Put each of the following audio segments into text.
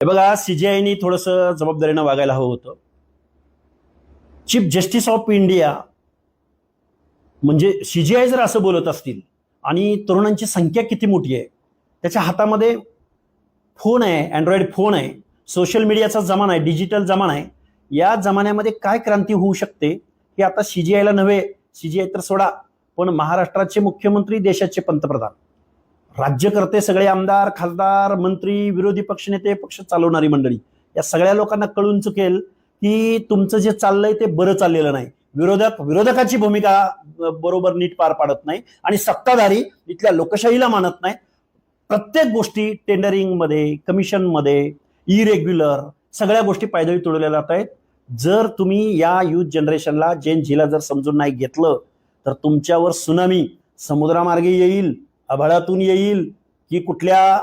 हे बघा, सीजीआयनी थोडंसं जबाबदारीनं वागायला हवं होतं. चीफ जस्टिस ऑफ इंडिया म्हणजे सीजीआय जर असं बोलत असतील आणि तरुणांची संख्या किती मोठी आहे, त्याच्या हातामध्ये फोन आहे, अँड्रॉइड फोन आहे, सोशल मीडियाचा जमाना आहे, डिजिटल जमाना आहे. या जमान्यामध्ये काय क्रांती होऊ शकते हे आता सीजीआयला नव्हे, सीजीआय तर सोडा, पण महाराष्ट्राचे मुख्यमंत्री, देशाचे पंतप्रधान, राज्यकर्ते, सगळे आमदार, खासदार, मंत्री, विरोधी पक्षनेते, पक्ष चालवणारी मंडळी, या सगळ्या लोकांना कळून चुकेल की तुमचं जे चाललंय ते बरं चाललेलं नाही. विरोधकाची भूमिका बरोबर नीट पार पाडत नाही आणि सत्ताधारी इथल्या लोकशाहीला मानत नाही. प्रत्येक गोष्टी टेंडरिंग मध्ये, कमिशन मध्ये, इरेग्युलर सगळ्या गोष्टी पायदळी तोडल्या जात आहेत. जर तुम्ही या युथ जनरेशनला, जेन झीला जर समजून नाही घेतलं तर तुमच्यावर सुनामी समुद्रामार्गे येईल, आभाळातून येईल, की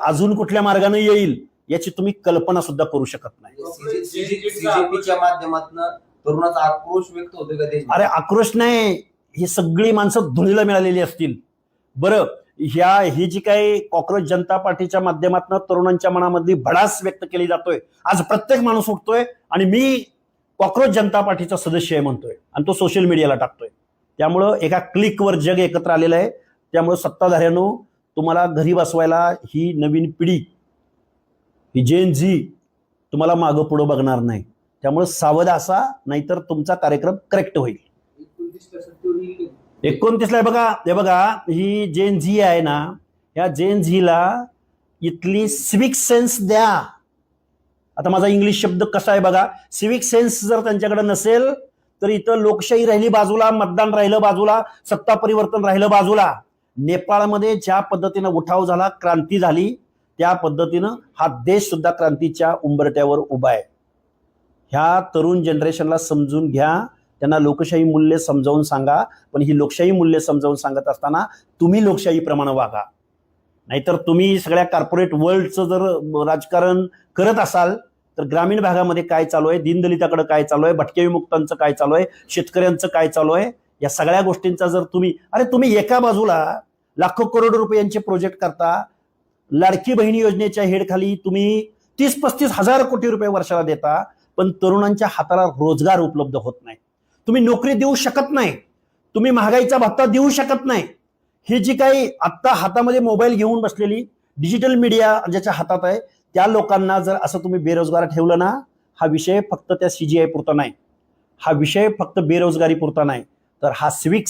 अजून कुठल्या मार्गाने येईल याची तुम्ही कल्पना सुद्धा करू शकत नाही. सीजेपीच्या माध्यमातून तरुणाचा आक्रोश व्यक्त होतोय का देश? अरे आक्रोश नाही, ही सगळी माणसं धुळीला मिळालेली असतील. बरं, ही जी काही कॉक्रोच जनता पार्टीच्या माध्यमातून तरुणांच्या मनामधली भडास व्यक्त केली जातोय, आज प्रत्येक माणूस उठतोय आणि मी कॉक्रोच जनता पार्टीचा सदस्य आहे म्हणतोय आणि तो सोशल मीडियाला टाकतोय. त्यामुळं एका क्लिकवर जग एकत्र आलेलं आहे. त्यामुळे सत्ताधाऱ्यांनो, तुम्हाला घरी बसवायला ही नवीन पिढी, ही जेन झी तुम्हाला मागं पुढं बघणार नाही. त्यामुळे सावध असा, नाहीतर तुमचा कार्यक्रम करेक्ट होईल. 29ला हे बघा, ही जेन झी आहे ना, या जेन झीला इथली सिविक सेन्स द्या. आता माझा इंग्लिश शब्द कसा आहे बघा, सिविक सेन्स जर त्यांच्याकडे नसेल तर इथं लोकशाही राहिली बाजूला, मतदान राहिलं बाजूला, सत्ता परिवर्तन राहिलं बाजूला. नेपाळमध्ये ज्या पद्धतीनं उठाव झाला, क्रांती झाली, त्या पद्धतीनं हा देश सुद्धा क्रांतीच्या उंबरट्यावर उभा आहे. ह्या तरुण जनरेशनला समजून घ्या, त्यांना लोकशाही मूल्य समजावून सांगा. पण ही लोकशाही मूल्य समजावून सांगत असताना तुम्ही लोकशाहीप्रमाणे वागा. नाहीतर तुम्ही सगळ्या कॉर्पोरेट वर्ल्डचं जर राजकारण करत असाल तर ग्रामीण भागामध्ये काय चालू आहे, दीनदलिताकडे काय चालू आहे, भटके विमुक्तांचं काय चालू आहे, शेतकऱ्यांचं काय चालू आहे, या सगळ्या गोष्टींचा जर तुम्ही एका बाजूला लाखो करोड रुपयांचे प्रोजेक्ट करता, लाडकी बहिणी योजनेच्या हेडखाली तुम्ही 30-35 हजार कोटी रुपये वर्षाला देता, पण तरुणांच्या हाताला रोजगार उपलब्ध होत नाही. तुम्ही नोकरी देऊ शकत नाही, तुम्ही महागाईचा भत्ता देऊ शकत नाही. ही जी काही आत्ता हातामध्ये मोबाईल घेऊन बसलेली डिजिटल मीडिया ज्याच्या हातात आहे, त्या लोकांना जर असं तुम्ही बेरोजगार ठेवलं ना, हा विषय फक्त त्या सीजीआय पुरता नाही, हा विषय फक्त बेरोजगारी पुरता नाही, तर हा सिविक